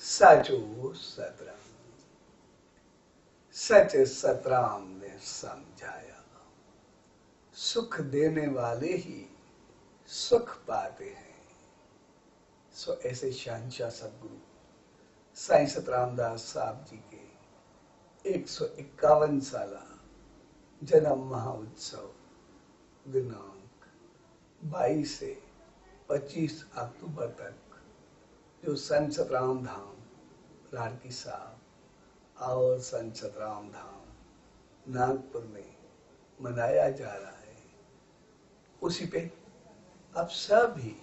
साचो सतराम। सच सतराम ने समझाया, सुख देने वाले ही सुख पाते हैं। सो ऐसे शहंशाह सदगुरु साईं सतराम दास साहब जी के 151 साला जन्म महाउत्सव दिनांक 22 से 25 अक्टूबर तक जो संत सतराम धाम राड़की साहब और संत सतराम धाम नागपुर में मनाया जा रहा है, उसी पे आप सभी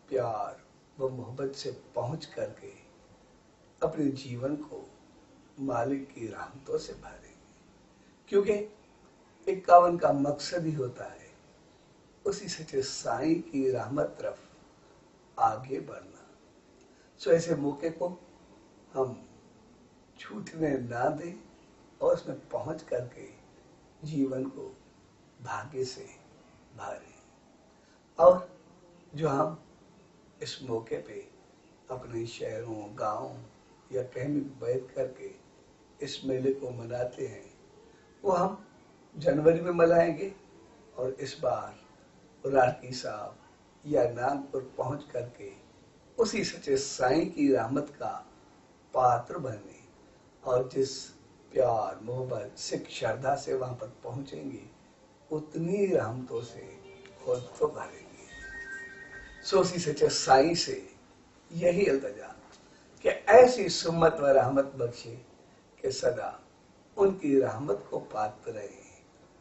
प्यार व मोहब्बत से पहुंच करके अपने जीवन को मालिक की रहमतों से भरेंगे, क्योंकि 51 का मकसद ही होता है उसी सच्चे साईं की रहमत तरफ आगे बढ़ना। सो ऐसे मौके को हम छूटने ना दें और उसमें पहुंच करके जीवन को भाग्य से भरें। और जो हम इस मौके पे अपने शहरों गांव या कहीं भी बैठ करके इस मेले को मनाते हैं, वो हम जनवरी में मनाएंगे और इस बार राड़की साहब या नागपुर पहुंच करके उसी सच्चे साईं की रहमत का पात्र बने और जिस प्यार मोहब्बत सिख श्रद्धा से वहां पर पहुंचेंगे उतनी रहमतों से खुद को भरेंगे। सो उसी सच्चे साईं से यही इल्तिजा कि ऐसी सुम्मत व रहमत बख्शे कि सदा उनकी रहमत को पात्र रहे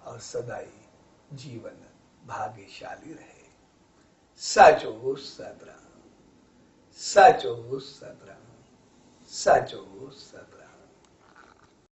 और सदा ही जीवन भाग्यशाली रहे। साचो सतराम, साचो सतराम, साचो सतराम।